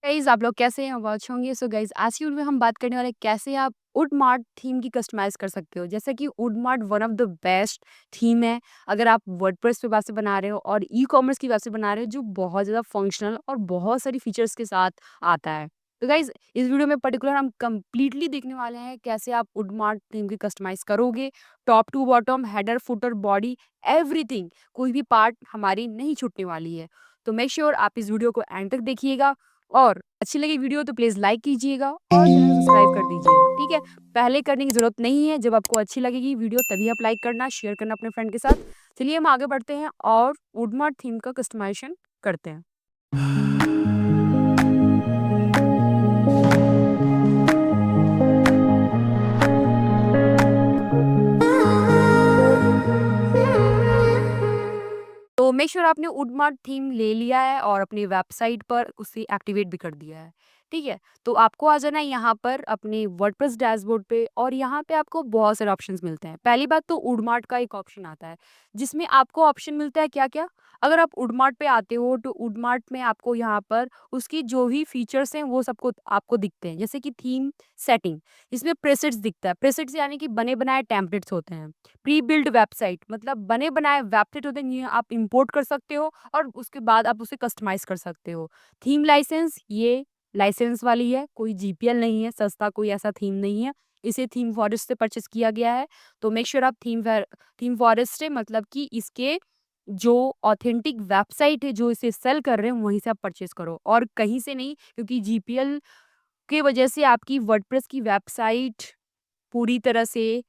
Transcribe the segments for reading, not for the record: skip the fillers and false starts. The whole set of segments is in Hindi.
गाइस आप लोग कैसे हैं? वॉच होंगे। सो गाइस आज की वीडियो में हम बात करने वाले हैं कैसे आप वुडमार्ट थीम की कस्टमाइज कर सकते हो। जैसे कि Woodmart one of the best theme है अगर आप वर्डप्रेस पे वैसे बना रहे हो और ई कॉमर्स की वैसे बना रहे हो, जो बहुत ज़्यादा फंक्शनल और बहुत सारी फीचर्स के साथ आता है। तो गाइज इस वीडियो में पर्टिकुलर हम कंप्लीटली देखने वाले हैं कैसे आप वुडमार्ट थीम की कस्टमाइज करोगे। Top to bottom, header, footer, body, everything, कोई भी पार्ट हमारी नहीं छूटने वाली है। तो मेक श्योर आप इस वीडियो को एंड तक देखिएगा और अच्छी लगी वीडियो तो प्लीज लाइक कीजिएगा और चैनल को सब्सक्राइब कर दीजिएगा। ठीक है, पहले करने की जरूरत नहीं है। जब आपको अच्छी लगेगी वीडियो तभी आप लाइक करना, शेयर करना अपने फ्रेंड के साथ। चलिए हम आगे बढ़ते हैं और वुडमार्ट थीम का कस्टमाइजेशन करते हैं। तो मेक श्योर आपने वुडमार्ट थीम ले लिया है और अपनी वेबसाइट पर उसे एक्टिवेट भी कर दिया है। ठीक है, तो आपको आ जाना है यहाँ पर अपने वर्डप्रेस डैशबोर्ड पे और यहाँ पे आपको बहुत सारे ऑप्शंस मिलते हैं। पहली बात तो वुडमार्ट का एक ऑप्शन आता है जिसमें आपको ऑप्शन मिलता है क्या क्या। अगर आप वुडमार्ट पे आते हो तो वुडमार्ट में आपको यहाँ पर उसकी जो भी फीचर्स हैं वो सबको आपको दिखते हैं। जैसे कि थीम सेटिंग, इसमें प्रेसेट्स दिखता है। प्रेसेट्स यानी कि बने बनाए टेम्पलेट्स होते हैं। प्री बिल्ड वेबसाइट मतलब बने बनाए वेबसाइट होते हैं, ये आप इंपोर्ट कर सकते हो और उसके बाद आप उसे कस्टमाइज कर सकते हो। थीम लाइसेंस, ये लाइसेंस वाली है, कोई जीपीएल नहीं है, सस्ता कोई ऐसा थीम नहीं है। इसे थीम फॉरेस्ट से परचेस किया गया है। तो मेक श्योर आप थीम फॉरेस्ट से मतलब कि इसके जो ऑथेंटिक वेबसाइट है जो इसे सेल कर रहे हैं वहीं से आप परचेस करो और कहीं से नहीं, क्योंकि जीपीएल की वजह से आपकी वर्डप्रेस की वेबसाइट पूरी तरह से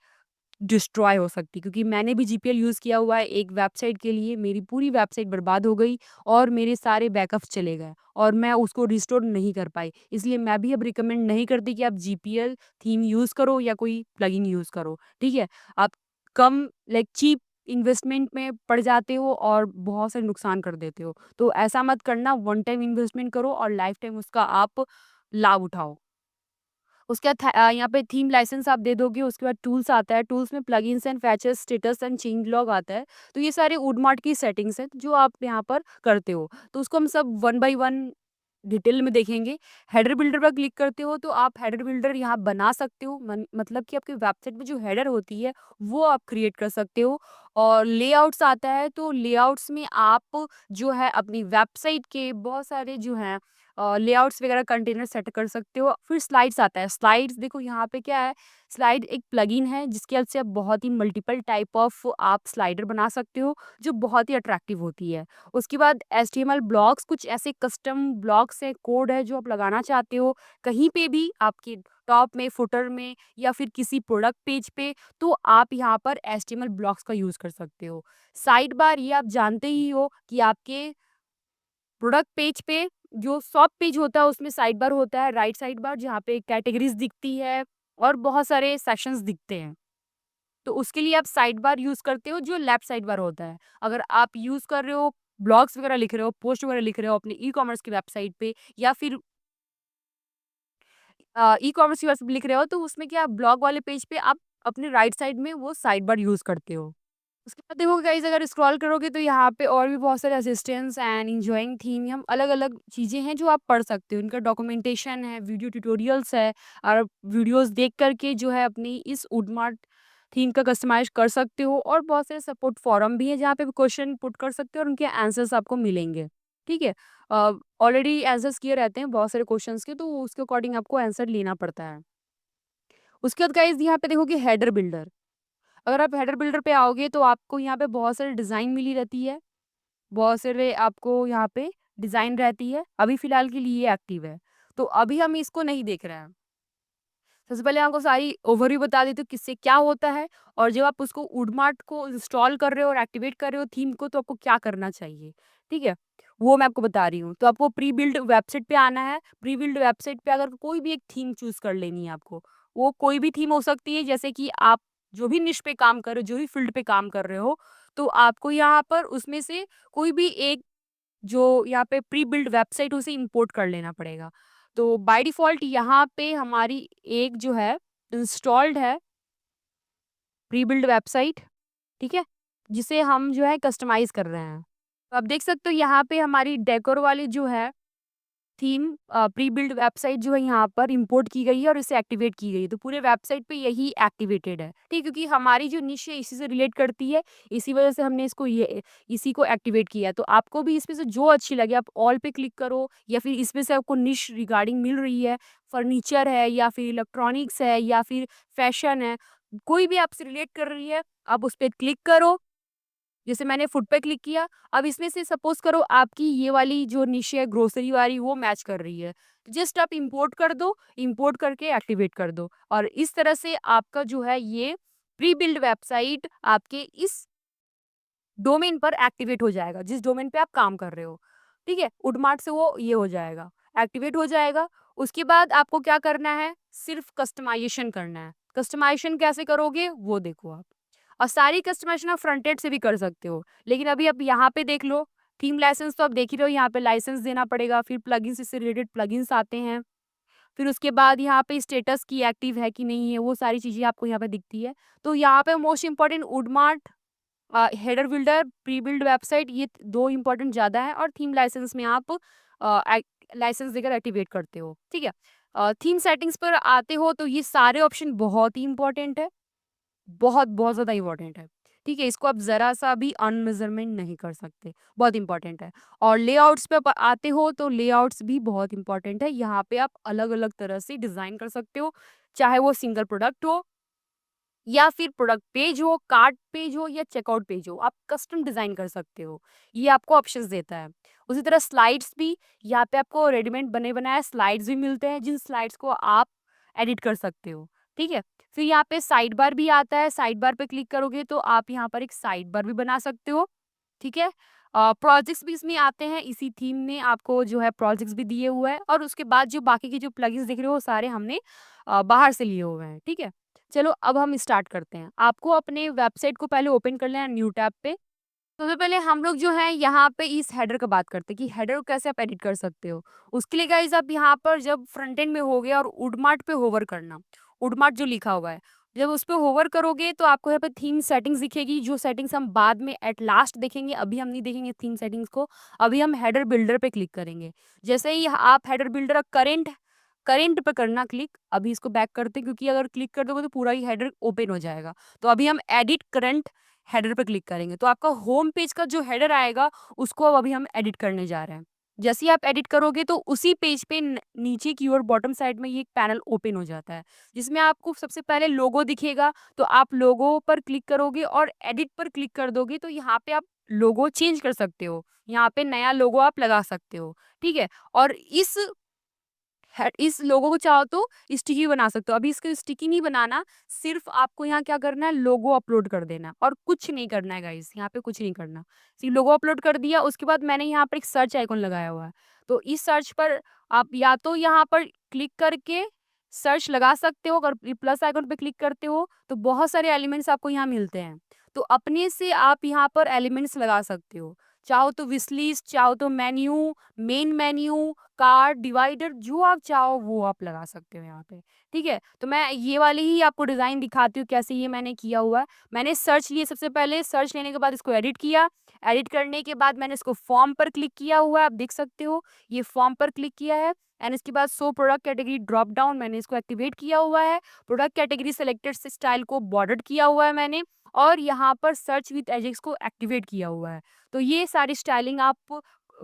डिस्ट्रॉय हो सकती, क्योंकि मैंने भी जीपीएल यूज़ किया हुआ है एक वेबसाइट के लिए। मेरी पूरी वेबसाइट बर्बाद हो गई और मेरे सारे बैकअप्स चले गए और मैं उसको रिस्टोर नहीं कर पाई। इसलिए मैं भी अब रिकमेंड नहीं करती कि आप जीपीएल थीम यूज़ करो या कोई प्लगइन यूज़ करो। ठीक है, आप कम लाइक चीप इन्वेस्टमेंट में पड़ जाते हो और बहुत सारे नुकसान कर देते हो। तो ऐसा मत करना, वन टाइम इन्वेस्टमेंट करो और लाइफ टाइम उसका आप लाभ उठाओ। उसके बाद यहाँ पे थीम लाइसेंस आप दे दोगे। उसके बाद टूल्स आता है, टूल्स में plugins and patches, status and change log आता है। तो ये सारे वुडमार्ट की सेटिंग्स हैं जो आप यहाँ पर करते हो। तो उसको हम सब वन बाय वन डिटेल में देखेंगे। हेडर बिल्डर पर क्लिक करते हो तो आप हेडर बिल्डर यहाँ बना सकते हो। मतलब कि आपकी वेबसाइट में जो हेडर होती है वो आप क्रिएट कर सकते हो। और लेआउट्स आता है, तो लेआउट्स में आप जो है अपनी वेबसाइट के बहुत सारे जो हैं लेआउट्स वगैरह कंटेनर सेट कर सकते हो। फिर स्लाइड्स आता है। स्लाइड्स देखो यहाँ पे क्या है, स्लाइड एक प्लगइन है जिसकी हेल्प से आप बहुत ही मल्टीपल टाइप ऑफ आप स्लाइडर बना सकते हो जो बहुत ही अट्रैक्टिव होती है। उसके बाद एचटीएमएल ब्लॉक्स, कुछ ऐसे कस्टम ब्लॉक्स है, कोड है जो आप लगाना चाहते हो कहीं पे भी, आपके टॉप में, फुटर में या फिर किसी प्रोडक्ट पेज पे, तो आप यहाँ पर एचटीएमएल ब्लॉक्स का यूज कर सकते हो। साइड बार, ये आप जानते ही हो कि आपके प्रोडक्ट पेज पे जो शॉप पेज होता है उसमें साइड बार होता है, राइट साइड बार, जहाँ पे कैटेगरीज दिखती है और बहुत सारे सेक्शंस दिखते हैं। तो उसके लिए आप साइड बार यूज करते हो जो लेफ्ट साइड बार होता है। अगर आप यूज कर रहे हो, ब्लॉग्स वगैरह लिख रहे हो, पोस्ट वगैरह लिख रहे हो अपने ई कॉमर्स की वेबसाइट पे या फिर ई कॉमर्स की वेबसाइट लिख रहे हो, तो उसमें क्या, ब्लॉग वाले पेज पे आप अपने राइट साइड में वो साइड बार यूज करते हो। उसके बाद देखो गाइस, अगर स्क्रॉल करोगे तो यहाँ पे और भी बहुत सारे असिस्टेंट्स एंड इंजॉइंग थीम, हम अलग अलग चीज़ें हैं जो आप पढ़ सकते हो। इनका डॉक्यूमेंटेशन है, वीडियो ट्यूटोरियल्स है और वीडियोस देख करके जो है अपनी इस वुडमार्ट थीम का कस्टमाइज कर सकते हो। और बहुत सारे सपोर्ट फॉरम भी हैं जहाँ पे क्वेश्चन पुट कर सकते हो और उनके आंसर्स आपको मिलेंगे। ठीक है, ऑलरेडी आंसर्स किए रहते हैं बहुत सारे क्वेश्चंस के, तो उसके अकॉर्डिंग आपको आंसर लेना पड़ता है। उसके बाद गाइस यहाँ पे देखोगे हेडर बिल्डर। अगर आप हेडर बिल्डर पे आओगे तो आपको यहाँ पे बहुत सारे डिज़ाइन मिली रहती है, बहुत सारे आपको यहाँ पे डिज़ाइन रहती है। अभी फ़िलहाल के लिए ये एक्टिव है, तो अभी हम इसको नहीं देख रहे हैं। सबसे पहले आपको सारी ओवरव्यू बता देती हूँ किससे क्या होता है और जब आप उसको वुडमार्ट को इंस्टॉल कर रहे हो और एक्टिवेट कर रहे हो थीम को, तो आपको क्या करना चाहिए। ठीक है, वो मैं आपको बता रही हूँ। तो आपको प्री बिल्ड वेबसाइट पे आना है। प्री बिल्ड वेबसाइट पे अगर कोई भी एक थीम चूज़ कर लेनी है आपको। वो कोई भी थीम हो सकती है, जैसे कि आप जो भी निश पे काम कर रहे हो, जो भी फील्ड पे काम कर रहे हो, तो आपको यहाँ पर उसमें से कोई भी एक जो यहाँ पे प्री बिल्ड वेबसाइट उसे इंपोर्ट कर लेना पड़ेगा। तो बाय डिफ़ॉल्ट यहाँ पे हमारी एक जो है इंस्टॉल्ड है प्री बिल्ड वेबसाइट, ठीक है? जिसे हम जो है कस्टमाइज़ कर रहे हैं। तो आप देख सकते हो यहाँ पे हमारी डेकोर वाली जो है थीम प्री बिल्ड वेबसाइट जो है यहाँ पर इंपोर्ट की गई है और इसे एक्टिवेट की गई है। तो पूरे वेबसाइट पे यही एक्टिवेटेड है, ठीक है? क्योंकि हमारी जो निश है इसी से रिलेट करती है, इसी वजह से हमने इसको ये इसी को एक्टिवेट किया है। तो आपको भी इसमें से जो अच्छी लगे आप ऑल पे क्लिक करो, या फिर इसमें से आपको निश रिगार्डिंग मिल रही है, फर्नीचर है या फिर इलेक्ट्रॉनिक्स है या फिर फैशन है, कोई भी आपसे रिलेट कर रही है, आप उस पे क्लिक करो। जैसे मैंने फूड पे क्लिक किया, अब इसमें से सपोज़ करो आपकी ये वाली जो निश है ग्रोसरी वाली वो मैच कर रही है। जस्ट आप इम्पोर्ट कर दो, इम्पोर्ट करके एक्टिवेट कर दो और इस तरह से आपका जो है ये प्री बिल्ड वेबसाइट आपके इस डोमेन पर एक्टिवेट हो जाएगा, जिस डोमेन पे आप काम कर रहे हो। ठीक है? उडमार्ट से वो ये हो जाएगा, एक्टिवेट हो जाएगा। उसके बाद आपको क्या करना है, सिर्फ़ कस्टमाइज़ेशन करना है। कस्टमाइज़ेशन कैसे करोगे वो देखो आप। और सारी कस्टमाइज़ेशन आप फ्रंट एंड से भी कर सकते हो। लेकिन अभी आप यहाँ पे देख लो, थीम लाइसेंस तो आप देख ही रहे हो, यहाँ पे लाइसेंस देना पड़ेगा, फिर प्लगइन्स से रिलेटेड प्लगइन्स आते हैं। फिर उसके बाद यहाँ पे स्टेटस की एक्टिव है कि नहीं है, वो सारी चीज़ें आपको यहाँ पे दिखती है। तो यहाँ पे most important Woodmart, header builder, pre build website, ये 2 इम्पोर्टेंट ज़्यादा है और थीम लाइसेंस में आप लाइसेंस देकर एक्टिवेट करते हो, ठीक है? थीम सेटिंग्स पर आते हो तो ये सारे ऑप्शन बहुत ही इम्पोर्टेंट है, बहुत ज़्यादा इम्पोर्टेंट है, ठीक है? इसको आप ज़रा-सा भी अनमेज़रमेंट नहीं कर सकते, बहुत इम्पोर्टेंट है। और लेआउट्स पे प आते हो तो लेआउट्स भी बहुत इम्पोर्टेंट है, यहाँ पे आप अलग-अलग तरह से डिज़ाइन कर सकते हो, चाहे वो सिंगल प्रोडक्ट हो या फिर प्रोडक्ट पेज हो, कार्ट पेज हो या चेकआउट पेज हो, आप कस्टम डिज़ाइन कर सकते हो। ये आपको ऑप्शंस देता है। उसी तरह स्लाइड्स भी, यहाँ पे आपको रेडीमेड बने-बनाए स्लाइड्स भी मिलते हैं, जिन स्लाइड्स को आप एडिट कर सकते हो, ठीक है? फिर यहाँ पे साइड बार भी आता है, साइड बार पे क्लिक करोगे तो आप यहाँ पर एक साइड बार भी बना सकते हो, ठीक है? प्रोजेक्ट्स भी इसमें आते हैं, इसी थीम में आपको जो है प्रोजेक्ट्स भी दिए हुए हैं और उसके बाद जो बाकी के जो प्लगइन्स दिख रहे हो, वो सारे हमने बाहर से लिए हुए हैं, ठीक है? चलो अब हम स्टार्ट करते हैं। आपको अपने वेबसाइट को पहले ओपन कर लेना है न्यू टैब पे। सबसे पहले हम लोग जो है यहाँ पे इस हेडर का बात करते हैं कि हेडर को कैसे आप एडिट कर सकते हो। उसके लिए गाइज़ आप यहाँ पर जब फ्रंट एंड में होगे और उडमार्ट पे होवर करना। उडमार्ट जो लिखा हुआ है, जब उस पे होवर करोगे तो आपको यहाँ पे थीम सेटिंग्स दिखेगी, जो सेटिंग्स हम बाद में एट लास्ट देखेंगे, अभी हम नहीं देखेंगे थीम सेटिंग्स को। अभी हम हेडर बिल्डर पे क्लिक करेंगे। जैसे ही आप हेडर बिल्डर करंट करंट पे करना क्लिक, अभी इसको बैक करते हैं क्योंकि अगर क्लिक कर दोगे तो पूरा ही हेडर ओपन हो जाएगा। तो अभी हम एडिट करंट हेडर पे क्लिक करेंगे तो आपका होम पेज का जो हेडर आएगा उसको अब अभी हम एडिट करने जा रहे हैं। जैसे ही आप एडिट करोगे तो उसी पेज पे नीचे की ओर बॉटम साइड में ये एक पैनल ओपन हो जाता है, जिसमें आपको सबसे पहले लोगो दिखेगा। तो आप लोगो पर क्लिक करोगे और एडिट पर क्लिक कर दोगे तो यहाँ पे आप लोगो चेंज कर सकते हो, यहाँ पे नया लोगो आप लगा सकते हो, ठीक है? और इस लोगो को चाहो तो स्टिकी बना सकते हो। अभी इसको स्टिकी नहीं बनाना, सिर्फ़ आपको यहाँ क्या करना है, लोगो अपलोड कर देना है और कुछ नहीं करना है गाइज़, यहाँ पे कुछ नहीं करना। सिर्फ़ लोगो अपलोड कर दिया, उसके बाद मैंने यहाँ पर एक सर्च आइकन लगाया हुआ है। तो इस सर्च पर आप या तो यहाँ पर क्लिक करके सर्च लगा सकते हो, अगर ये प्लस आइकन पे क्लिक करते हो, तो बहुत सारे एलिमेंट्स आपको यहाँ मिलते हैं। तो अपने से आप यहाँ पर एलिमेंट्स लगा सकते हो। चाहो तो विश लिस्ट, चाहो तो menu, main menu, card, divider, जो आप चाहो वो आप लगा सकते हो यहाँ पे, ठीक है? तो मैं ये वाली ही आपको डिज़ाइन दिखाती हूँ कैसे ये मैंने किया हुआ है। मैंने सर्च लिए, सबसे पहले सर्च लेने के बाद इसको एडिट किया, एडिट करने के बाद मैंने इसको फॉर्म पर क्लिक किया हुआ है, आप देख सकते हो, ये फॉर्म पर क्लिक किया है एंड इसके बाद show product category drop down, मैंने इसको एक्टिवेट किया हुआ है। प्रोडक्ट कैटेगरी सेलेक्टेड से स्टाइल को बॉर्डर्ड किया हुआ है मैंने और यहाँ पर सर्च विथ एजेक्स को एक्टिवेट किया हुआ है। तो ये सारी स्टाइलिंग आप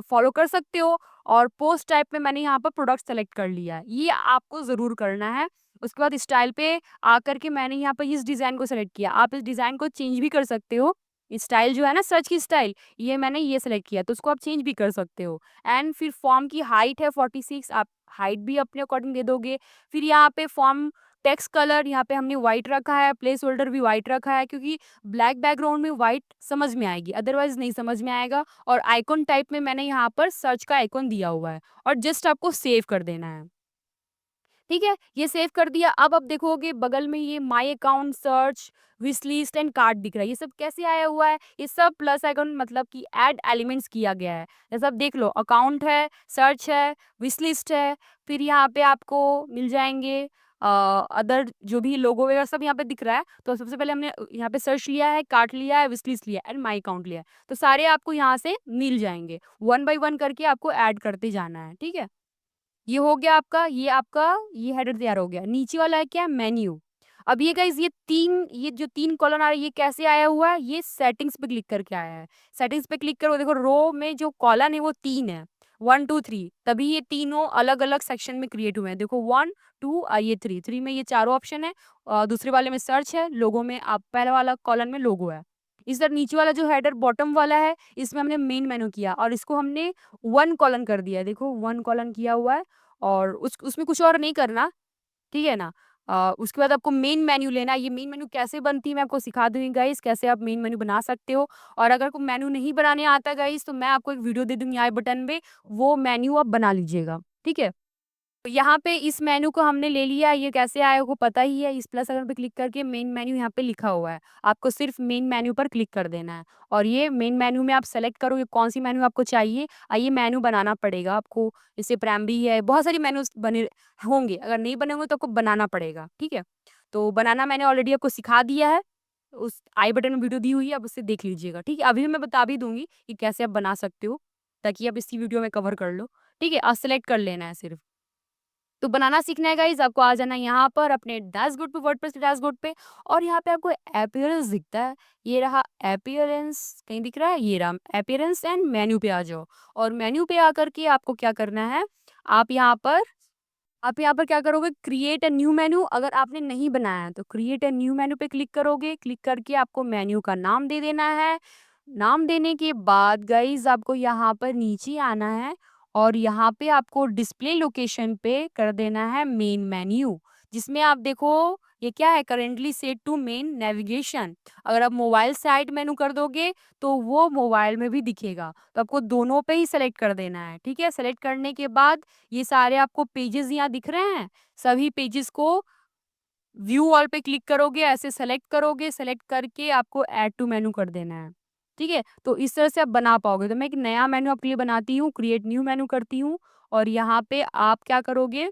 फॉलो कर सकते हो और पोस्ट टाइप में मैंने यहाँ पर प्रोडक्ट सेलेक्ट कर लिया है। ये आपको ज़रूर करना है। उसके बाद स्टाइल पे आकर के मैंने यहाँ पर इस डिज़ाइन को सेलेक्ट किया। आप इस डिज़ाइन को चेंज भी कर सकते हो। स्टाइल जो है ना, सर्च की स्टाइल, ये मैंने ये सेलेक्ट किया, तो उसको आप चेंज भी कर सकते हो। एंड फिर फॉर्म की हाइट है 46, आप हाइट भी अपने अकॉर्डिंग दे दोगे। फिर यहाँ पे फॉर्म टेक्स्ट कलर यहाँ पे हमने व्हाइट रखा है, प्लेस होल्डर भी व्हाइट रखा है क्योंकि ब्लैक बैकग्राउंड में व्हाइट समझ में आएगी, अदरवाइज़ नहीं समझ में आएगा। और आइकन टाइप में मैंने यहाँ पर सर्च का आइकन दिया हुआ है और जस्ट आपको सेव कर देना है। ठीक है? ये सेव कर दिया। अब आप देखोगे बगल में ये my account, search, wish list and cart दिख रहा है। ये सब कैसे आया हुआ है? ये सब प्लस आइकन मतलब कि ऐड एलिमेंट्स किया गया है। जैसे आप देख लो, अकाउंट है, सर्च है, विश लिस्ट है, फिर यहाँ पे आपको मिल जाएँगे अदर जो भी लोगो वगैरह सब यहाँ पे दिख रहा है। तो सबसे पहले हमने यहाँ पे सर्च लिया है, कार्ट लिया है, विश लिस्ट लिया है एंड माय अकाउंट लिया है। तो सारे आपको यहाँ से मिल जाएँगे। वन बाय वन करके आपको ऐड करते जाना है। ठीक है? ये हो गया आपका, ये हेडर तैयार हो गया। नीचे वाला है क्या? मेन्यू। अब ये गाइज़ ये जो 3 कॉलम आ रहा है, ये कैसे आया हुआ है? ये सेटिंग्स पे क्लिक करके आया है। सेटिंग्स पे क्लिक करो, देखो रो में जो कॉलम है वो 3 है, 1, 2, 3, तभी ये तीनों अलग-अलग सेक्शन में क्रिएट हुए हैं। देखो 1, 2 ये 3, 3 में ये चारों ऑप्शन है, दूसरे वाले में सर्च है, लोगो में आप पहले वाला कॉलम में लोगो है। इस तरह नीचे वाला जो हेडर बॉटम वाला है, इसमें हमने मेन मेनू किया और इसको हमने 1 कॉलन कर दिया है। देखो 1 कॉलन किया हुआ है और उसमें कुछ और नहीं करना, ठीक है ना? उसके बाद आपको मेन मेन्यू लेना है। ये मेन मेन्यू कैसे बनती है मैं आपको सिखा दूँगी गाइज़, कैसे आप मेन मेन्यू बना सकते हो। और अगर आपको मेन्यू नहीं बनाने आता गाइज़, तो मैं आपको एक वीडियो दे दूँगी आई बटन में, वो मेन्यू आप बना लीजिएगा, ठीक है? तो यहाँ पे इस मेनू को हमने ले लिया, ये कैसे आया आपको पता ही है, इस प्लस आइकन पे क्लिक करके मेन मेन्यू यहाँ पे लिखा हुआ है। आपको सिर्फ मेन मेन्यू पर क्लिक कर देना है और ये मेन मेन्यू में आप सेलेक्ट करोगे कौन-सी मेन्यू आपको चाहिए। ये मेन्यू बनाना पड़ेगा आपको, जैसे प्राइमरी है, बहुत सारी मेन्यूज़ बने होंगे, अगर नहीं बने होंगे तो आपको बनाना पड़ेगा, ठीक है? तो बनाना मैंने ऑलरेडी आपको सिखा दिया है, उस आई बटन में वीडियो दी हुई है, आप उससे देख लीजिएगा, ठीक है? अभी भी मैं बता भी दूँगी कि कैसे आप बना सकते हो, ताकि आप इसी वीडियो में कवर कर लो, ठीक है? सेलेक्ट कर लेना है सिर्फ। तो बनाना सीखना है गाइज़, आपको आ जाना है यहाँ पर अपने डैशबोर्ड पे, वर्डप्रेस के डैशबोर्ड पे और यहाँ पे आपको अपीयरेंस दिखता है। ये रहा अपीयरेंस, कहीं दिख रहा है? ये रहा अपीयरेंस एंड मेन्यू पे आ जाओ और मेन्यू पे आकर के आपको क्या करना है, आप यहाँ पर आप यहाँ पर क्या करोगे, क्रिएट अ न्यू मेन्यू। अगर आपने नहीं बनाया है तो क्रिएट अ न्यू मेन्यू पे क्लिक करोगे, क्लिक करके आपको मेन्यू का नाम दे देना है। नाम देने के बाद गाइज़ आपको यहाँ पर नीचे आना है और यहाँ पे आपको डिस्प्ले लोकेशन पे कर देना है मेन मेन्यू, जिसमें आप देखो ये क्या है, currently set to main navigation. अगर आप मोबाइल साइड मेनू कर दोगे तो वो मोबाइल में भी दिखेगा, तो आपको दोनों पे ही सेलेक्ट कर देना है, ठीक है? सेलेक्ट करने के बाद ये सारे आपको पेजेस यहाँ दिख रहे हैं, सभी पेजेस को व्यू ऑल पे क्लिक करोगे, ऐसे सेलेक्ट करोगे, सेलेक्ट करके आपको ऐड टू मेनू कर देना है, ठीक है? तो इस तरह से आप बना पाओगे। तो मैं एक नया मेनू आपके लिए बनाती हूँ, क्रिएट न्यू मेनू करती हूँ और यहाँ पे आप क्या करोगे,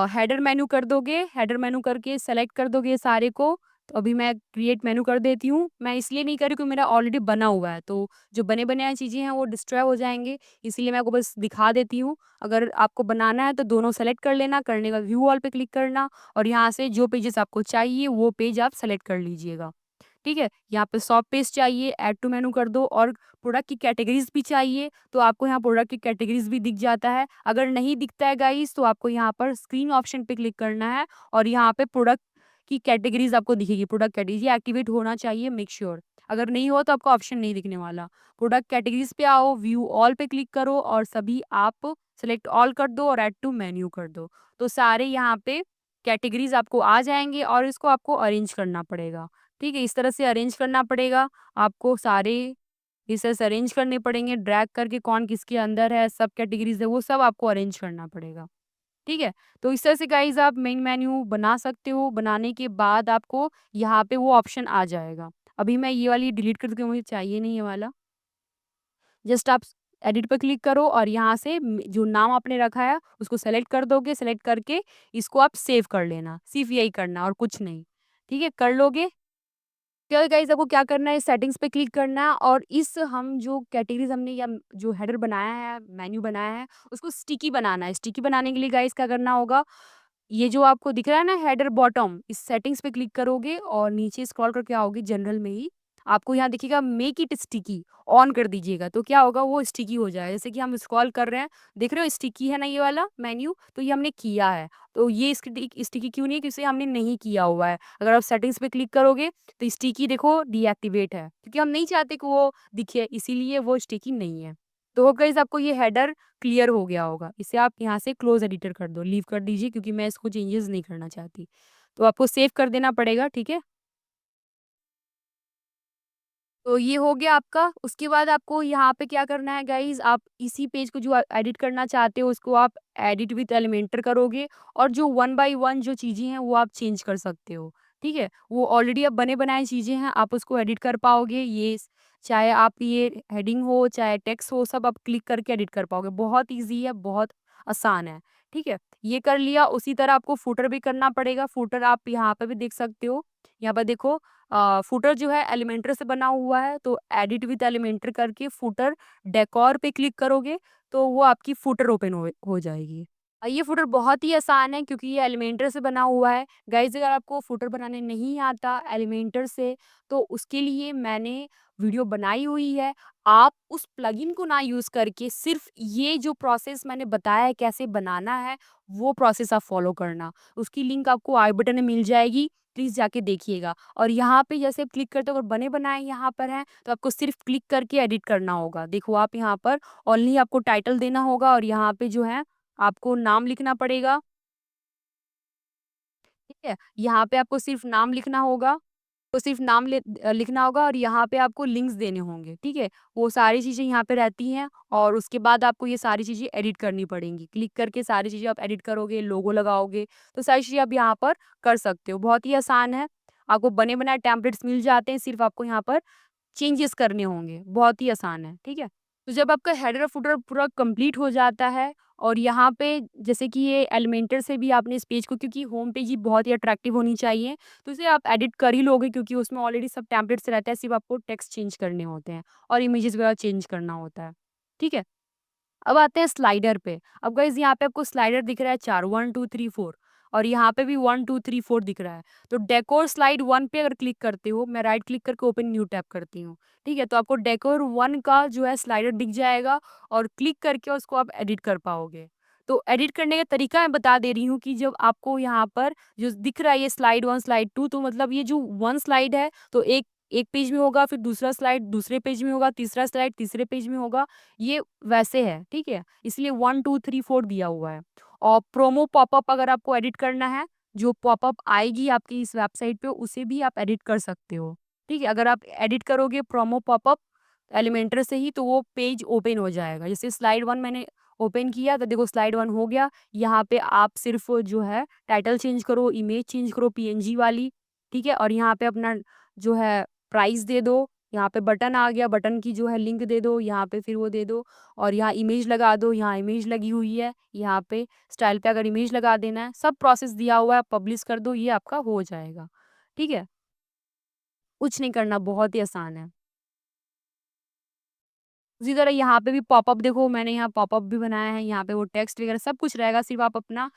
हेडर मेनू कर दोगे, हेडर मेनू करके सेलेक्ट कर दोगे सारे को। तो अभी मैं क्रिएट मेनू कर देती हूँ। मैं इसलिए नहीं कर रही क्योंकि मेरा ऑलरेडी बना हुआ है, तो जो बने-बनाए चीज़ें हैं वो डिस्ट्रॉय हो जाएँगे, इसीलिए मैं आपको बस दिखा देती हूँ। अगर आपको बनाना है तो दोनों सेलेक्ट कर लेना, करने के बाद व्यू ऑल पे क्लिक करना और यहाँ से जो पेजेस आपको चाहिए वो पेज आप सेलेक्ट कर लीजिएगा। ठीक है? यहाँ पे सॉफ्ट पेज चाहिए, ऐड टू मेनू कर दो और प्रोडक्ट की कैटेगरीज़ भी चाहिए, तो आपको यहाँ प्रोडक्ट की कैटेगरीज़ भी दिख जाता है। अगर नहीं दिखता है गाइज़ तो आपको यहाँ पर स्क्रीन ऑप्शन पे क्लिक करना है और यहाँ पे प्रोडक्ट की कैटेगरीज़ आपको दिखेगी, प्रोडक्ट कैटेगरी ये एक्टिवेट होना चाहिए, मेक श्योर। अगर नहीं हो तो आपको ऑप्शन नहीं दिखने वाला। प्रोडक्ट कैटेगरीज़ पे आओ, व्यू ऑल पे क्लिक करो और सभी आप सेलेक्ट ऑल कर दो और ऐड टू मेन्यू कर दो। तो सारे यहाँ पे कैटेगरीज़ आपको आ जाएँगे और इसको आपको अरेंज करना पड़ेगा। ठीक है? इस तरह से अरेंज करना पड़ेगा, आपको सारे इस तरह से अरेंज करने पड़ेंगे, ड्रैग करके कौन किसके अंदर है, सब कैटेगरीज़ है, वो सब आपको अरेंज करना पड़ेगा, ठीक है? तो इस तरह से गाइज़ आप मेन मेन्यू बना सकते हो, बनाने के बाद आपको यहाँ पे वो ऑप्शन आ जाएगा। अभी मैं ये वाली डिलीट कर दूँगी, मुझे चाहिए नहीं ये वाला। जस्ट आप एडिट पे क्लिक करो और यहाँ से जो नाम आपने रखा है, उसको सेलेक्ट कर दोगे, सेलेक्ट करके इसको आप सेव कर लेना, सिर्फ़ यही करना और कुछ नहीं, ठीक है? कर लोगे क्या गाइस आपको क्या करना है सेटिंग्स पे क्लिक करना है और इस हम जो कैटेगरीज हमने या जो हेडर बनाया है मेन्यू बनाया है उसको स्टिकी बनाना है। स्टिकी बनाने के लिए गाइस क्या करना होगा, ये जो आपको दिख रहा है ना हेडर बॉटम, इस सेटिंग्स पे क्लिक करोगे और नीचे स्क्रॉल करके आओगे जनरल में ही, आपको यहाँ दिखेगा मेक इट स्टिकी, ऑन कर दीजिएगा तो क्या होगा वो स्टिकी हो जाए। जैसे कि हम स्क्रॉल कर रहे हैं, देख रहे हो स्टिकी है ना ये वाला मेन्यू, तो ये हमने किया है। तो ये स्टिकी क्यों नहीं है, क्योंकि हमने नहीं किया हुआ है। अगर आप सेटिंग्स पे क्लिक करोगे तो स्टिकी देखो डीएक्टिवेट है, क्योंकि हम नहीं चाहते कि वो दिखे, इसीलिए वो स्टिकी नहीं है। तो गाइस आपको ये हेडर क्लियर हो गया होगा। इसे आप यहाँ से क्लोज़ एडिटर कर दो, लीव कर दीजिए क्योंकि मैं इसको चेंजेस नहीं करना चाहती। तो आपको सेव कर देना पड़ेगा, ठीक है? तो ये हो गया आपका, उसके बाद आपको यहाँ पे क्या करना है गाइज़, आप इसी पेज को जो एडिट करना चाहते हो उसको आप एडिट विद एलिमेंटर करोगे और जो वन बाय वन जो चीज़ें हैं वो आप चेंज कर सकते हो, ठीक है? वो ऑलरेडी अब बने-बनाए चीज़ें हैं, आप उसको एडिट कर पाओगे। चाहे आप ये हेडिंग हो, चाहे टेक्स्ट हो, सब आप क्लिक करके एडिट कर पाओगे। बहुत ईज़ी है, बहुत आसान है, ठीक है? ये कर लिया, उसी तरह आपको फूटर भी करना पड़ेगा। फूटर आप यहाँ पे भी देख सकते हो। यहाँ पर देखो फुटर जो है एलिमेंटर से बना हुआ है, तो एडिट विद एलिमेंटर करके फुटर डेकोर पे क्लिक करोगे, तो वो आपकी फुटर ओपन हो जाएगी। ये फुटर बहुत ही आसान है क्योंकि ये एलिमेंटर से बना हुआ है। गाइज़ अगर आपको फुटर बनाने नहीं आता एलिमेंटर से, तो उसके लिए मैंने वीडियो बनाई हुई है। आप उस प्लगइन को ना यूज़ करके सिर्फ़ ये जो प्रोसेस मैंने बताया है कैसे बनाना है, वो प्रोसेस आप फ़ॉलो करना। उसकी लिंक आपको आई बटन में मिल जाएगी, प्लीज़ जाके देखिएगा। और यहाँ पे जैसे आप क्लिक करते हो अगर बने-बनाए यहाँ पर हैं, तो आपको सिर्फ़ क्लिक करके एडिट करना होगा। देखो आप यहाँ पर ओनली आपको टाइटल देना होगा और यहाँ पे जो है आपको नाम लिखना पड़ेगा, ठीक है? यहाँ पे आपको सिर्फ़ नाम लिखना होगा, तो सिर्फ़ नाम लिखना होगा और यहाँ पे आपको लिंक्स देने होंगे, ठीक है? वो सारी चीज़ें यहाँ पे रहती हैं और उसके बाद आपको ये सारी चीज़ें एडिट करनी पड़ेंगी। क्लिक करके सारी चीज़ें आप एडिट करोगे, लोगो लगाओगे, तो सारी चीज़ें आप यहाँ पर कर सकते हो। बहुत ही आसान है, आपको बने-बनाए टेम्पलेट्स मिल जाते हैं, सिर्फ़ आपको यहाँ पर चेंजेस करने होंगे, बहुत ही आसान है, ठीक है? तो जब आपका हेडर और फुटर पूरा कंप्लीट हो जाता है और यहाँ पे जैसे कि ये एलिमेंटर से भी आपने इस पेज को क्योंकि होम पेज ही बहुत ही अट्रैक्टिव होनी चाहिए, तो इसे आप एडिट कर ही लोगे क्योंकि उसमें ऑलरेडी सब टेम्पलेट्स रहता है, सिर्फ़ आपको टेक्स्ट चेंज करने होते हैं और इमेजेस वगैरह चेंज करना होता है, ठीक है? अब आते हैं स्लाइडर पे। अब गाइज़ यहाँ पे आपको स्लाइडर दिख रहा है 4 1 2 3 4 और यहाँ पे भी 1 2 3 4 दिख रहा है। तो डेकोर स्लाइड 1 पे अगर क्लिक करते हो, मैं राइट क्लिक करके ओपन न्यू टैब करती हूँ, ठीक है? तो आपको डेकोर 1 का जो है स्लाइडर दिख जाएगा और क्लिक करके उसको आप एडिट कर पाओगे। तो एडिट करने का तरीका मैं बता दे रही हूँ कि जब आपको यहाँ पर जो दिख रहा है ये स्लाइड 1 स्लाइड 2 तो मतलब ये जो 1 स्लाइड है तो एक एक पेज में होगा, फिर दूसरा स्लाइड दूसरे पेज में होगा, तीसरा स्लाइड तीसरे पेज में होगा। ये वैसे है, ठीक है? इसलिए 1, 2, 3, 4 दिया हुआ है। और प्रोमो पॉपअप अगर आपको एडिट करना है, जो पॉपअप आएगी आपकी इस वेबसाइट पे, उसे भी आप एडिट कर सकते हो, ठीक है? अगर आप एडिट करोगे प्रोमो पॉपअप एलिमेंटर से ही, तो वो पेज ओपन हो जाएगा। जैसे स्लाइड 1 मैंने ओपन किया, तो देखो स्लाइड 1 हो गया। यहाँ पे आप सिर्फ़ जो है टाइटल चेंज करो, इमेज चेंज करो पीएनजी वाली, ठीक है? और यहाँ पे अपना जो है प्राइस दे दो, यहाँ पे बटन आ गया, बटन की जो है लिंक दे दो, यहाँ पे फिर वो दे दो और यहाँ इमेज लगा दो, यहाँ इमेज लगी हुई है, यहाँ पे स्टाइल पे अगर इमेज लगा देना है, सब प्रोसेस दिया हुआ है, पब्लिश कर दो, ये आपका हो जाएगा, ठीक है? कुछ नहीं करना, बहुत ही आसान है। उसी तरह यहाँ पे भी पॉपअप देखो मैंने यहाँ पॉपअप भी बनाया है, यहाँ पे वो टेक्स्ट वगैरह सब कुछ रहेगा, सिर्फ़ आप अपना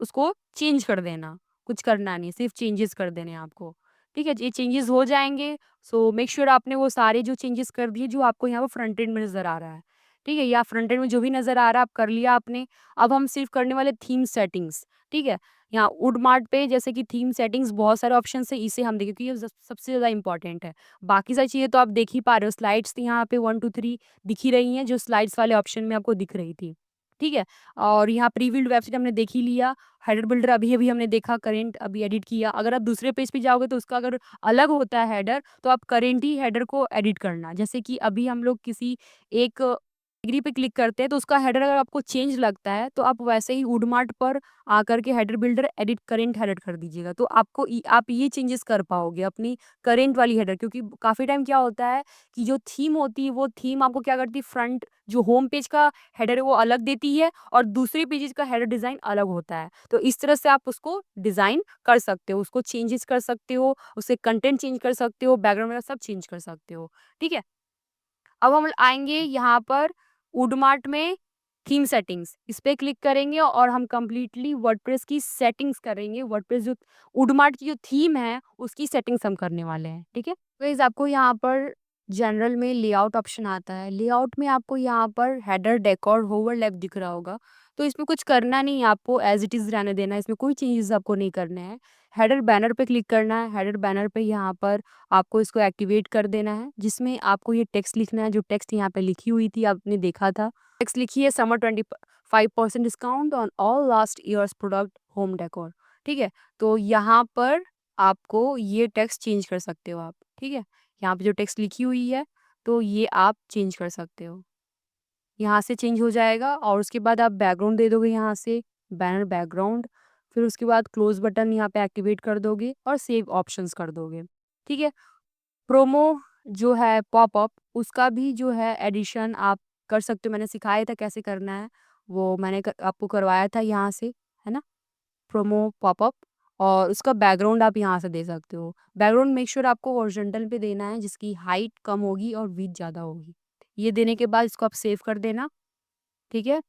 उसको चेंज कर देना, कुछ करना नहीं, सिर्फ़ चेंजेस कर देने हैं आपको, ठीक है? ये चेंजेस हो जाएँगे, सो मेक श्योर आपने वो सारे जो चेंजेस कर दिए, जो आपको यहाँ पे फ्रंट एंड में नज़र आ रहा है, ठीक है? या फ्रंट एंड में जो भी नज़र आ रहा है, आप कर लिया आपने। अब हम सिर्फ़ करने वाले थीम सेटिंग्स, ठीक है? यहाँ वुडमार्ट पे जैसे कि थीम सेटिंग्स बहुत सारे ऑप्शंस हैं, इसे हम देखें क्योंकि ये सबसे ज़्यादा इम्पोर्टेंट है। बाकी सारी चीज़ें तो आप देख ही पा रहे हो, स्लाइड्स तो यहाँ पे 1, 2, 3 दिख ही रही हैं, जो स्लाइड्स वाले ऑप्शन में आपको दिख रही थी, ठीक है? और यहाँ प्रीबिल्ड वेबसाइट हमने देख ही लिया। हेडर बिल्डर अभी-अभी हमने देखा करेंट अभी एडिट किया। अगर आप दूसरे पेज पे जाओगे तो उसका अगर अलग होता है हेडर, तो आप करेंट ही हेडर को एडिट करना। जैसे कि अभी हम लोग किसी एक डिग्री पे क्लिक करते हैं तो उसका हेडर अगर आपको चेंज लगता है, तो आप वैसे ही वुडमार्ट पर आकर के header builder edit current header कर दीजिएगा। तो आपको आप ये चेंजेस कर पाओगे अपनी करेंट वाली हेडर क्योंकि काफ़ी टाइम क्या होता है कि जो थीम होती है, वो थीम आपको क्या करती है फ्रंट जो होम पेज का हेडर है वो अलग देती है और दूसरे पेजेज़ का हेडर डिज़ाइन अलग होता है। तो इस तरह से आप उसको डिज़ाइन कर सकते हो, उसको चेंजेस कर सकते हो, उससे कंटेंट चेंज कर सकते हो, बैकग्राउंड वगैरह सब चेंज कर सकते हो, ठीक है? अब हम आएँगे यहाँ पर वुडमार्ट में थीम सेटिंग्स, इस पे क्लिक करेंगे और हम कंप्लीटली वर्डप्रेस की सेटिंग्स करेंगे। वर्डप्रेस जो वुडमार्ट की जो थीम है, उसकी सेटिंग्स हम करने वाले हैं, ठीक है? गाइस आपको यहाँ पर जनरल में लेआउट ऑप्शन आता है। लेआउट में आपको यहाँ पर हेडर, डेकोर, ओवरलैप दिख रहा होगा। तो इसमें कुछ करना नहीं है आपको एज़ इट इज़ रहने देना है, इसमें कोई चेंजेज़ आपको नहीं करने हैं। हेडर बैनर पे क्लिक करना है, हेडर बैनर पे यहाँ पर आपको इसको एक्टिवेट कर देना है, जिसमें आपको ये टेक्स्ट लिखना है, जो टेक्स्ट यहाँ पे लिखी हुई थी आपने देखा था। टेक्स्ट लिखी है summer 25% discount on all last years product home decor, ठीक है? तो यहाँ पर आपको ये टेक्स्ट चेंज कर सकते हो आप, ठीक है? यहाँ पे जो टेक्स्ट लिखी हुई है, तो ये आप चेंज कर सकते हो। यहाँ से चेंज हो जाएगा और उसके बाद आप बैकग्राउंड दे दोगे यहाँ से, बैनर बैकग्राउंड, फिर उसके बाद क्लोज़ बटन यहाँ पे एक्टिवेट कर दोगे और सेव ऑप्शंस कर दोगे, ठीक है? प्रोमो जो है पॉपअप उसका भी जो है एडिशन आप कर सकते हो, मैंने सिखाया था कैसे करना है, वो मैंने आपको करवाया था यहाँ से, है ना? प्रोमो पॉपअप और उसका बैकग्राउंड आप यहाँ से दे सकते हो। बैकग्राउंड मेक श्योर आपको हॉरिज़ॉन्टल पे देना है जिसकी हाइट कम होगी और विड्थ ज़्यादा होगी। ये देने के बाद इसको आप सेव कर देना। ठीक है?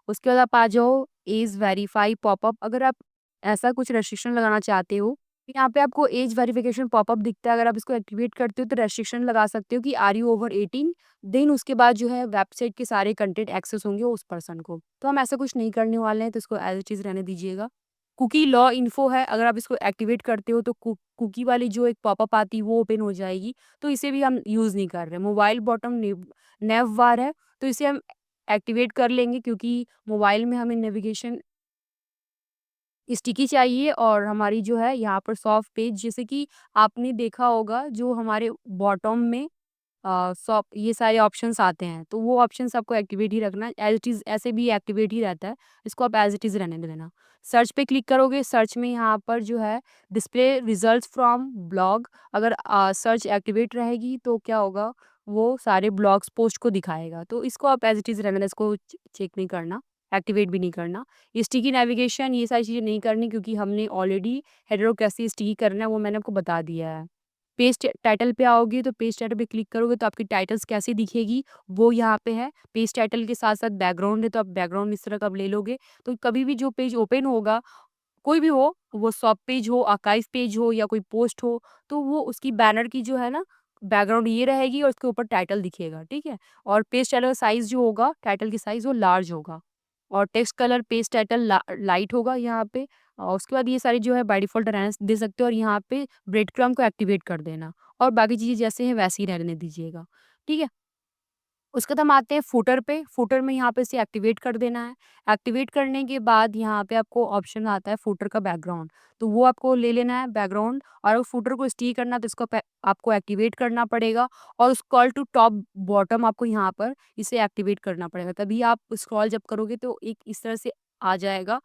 उसके बाद आप आ जाओ एज वेरीफाई पॉपअप। अगर आप ऐसा कुछ रेस्ट्रिक्शन लगाना चाहते हो, तो यहाँ पे आपको एज वेरिफिकेशन पॉपअप दिखता है। अगर आप इसको एक्टिवेट करते हो तो रेस्ट्रिक्शन लगा सकते हो कि आर यू ओवर 18, देन उसके बाद जो है वेबसाइट के सारे कंटेंट एक्सेस होंगे उस पर्सन को। तो हम ऐसा कुछ नहीं करने वाले हैं, तो इसको एज इट इज़ रहने दीजिएगा। कुकी लॉ इन्फो है, अगर आप इसको एक्टिवेट करते हो तो कुकी वाली जो एक पॉपअप आती है वो ओपन हो जाएगी, तो इसे भी हम यूज़ नहीं कर रहे। मोबाइल बॉटम नेव बार है, तो इसे हम एक्टिवेट कर लेंगे क्योंकि मोबाइल में हमें नेविगेशन स्टिकी चाहिए और हमारी जो है यहाँ पर सॉफ्ट पेज, जैसे कि आपने देखा होगा जो हमारे बॉटम में सॉप ये सारे ऑप्शंस आते हैं, तो वो ऑप्शंस आपको एक्टिवेट ही रखना है। एज़ इट इज़ ऐसे भी एक्टिवेट ही रहता है, इसको आप एज़ इट इज़ रहने देना। सर्च पे क्लिक करोगे, सर्च में यहाँ पर जो है डिस्प्ले रिजल्ट्स फ्रॉम ब्लॉग, अगर सर्च एक्टिवेट रहेगी तो क्या होगा, वो सारे ब्लॉग्स पोस्ट को दिखाएगा। तो इसको आप एज़ इट इज़ रहने देना, इसको चेक नहीं करना, एक्टिवेट भी नहीं करना। स्टिकी नेविगेशन ये सारी चीज़ें नहीं करनी क्योंकि हमने ऑलरेडी हेडर कैसे स्टिकी करना है वो मैंने आपको बता दिया है। पेज टाइटल पे आओगे तो पेज टाइटल पे क्लिक करोगे तो आपकी टाइटल्स कैसी दिखेगी वो यहाँ पे है। पेज टाइटल के साथ साथ बैकग्राउंड है, तो आप बैकग्राउंड इस तरह का आप ले लोगे, तो कभी भी जो पेज ओपन होगा, कोई भी हो, वो सब पेज हो, आर्काइव पेज हो या कोई पोस्ट हो, तो वो उसकी बैनर की जो है ना बैकग्राउंड ये रहेगी और उसके ऊपर टाइटल दिखेगा, ठीक है? और पेज टाइटल का साइज़ जो होगा, टाइटल की साइज़ वो लार्ज होगा और text colour page title light होगा यहाँ पे। और उसके बाद ये सारी जो है बाय डिफ़ॉल्ट रहने दे सकते हो और यहाँ पे ब्रेड क्रम्ब को एक्टिवेट कर देना और बाकी चीज़ें जैसे हैं वैसे ही रहने दीजिएगा, ठीक है? उसके बाद हम आते हैं फुटर पे। फुटर में यहाँ पे इसे एक्टिवेट कर देना है। एक्टिवेट करने के बाद यहाँ पे आपको ऑप्शन आता है फुटर का बैकग्राउंड, तो वो आपको ले लेना है बैकग्राउंड और अगर फुटर को स्टिक करना है तो इसको आपको एक्टिवेट करना पड़ेगा और स्क्रॉल टू टॉप बॉटम आपको यहाँ पर इसे एक्टिवेट करना पड़ेगा। तभी आप स्क्रॉल जब करोगे तो एक इस तरह से आ जाएगा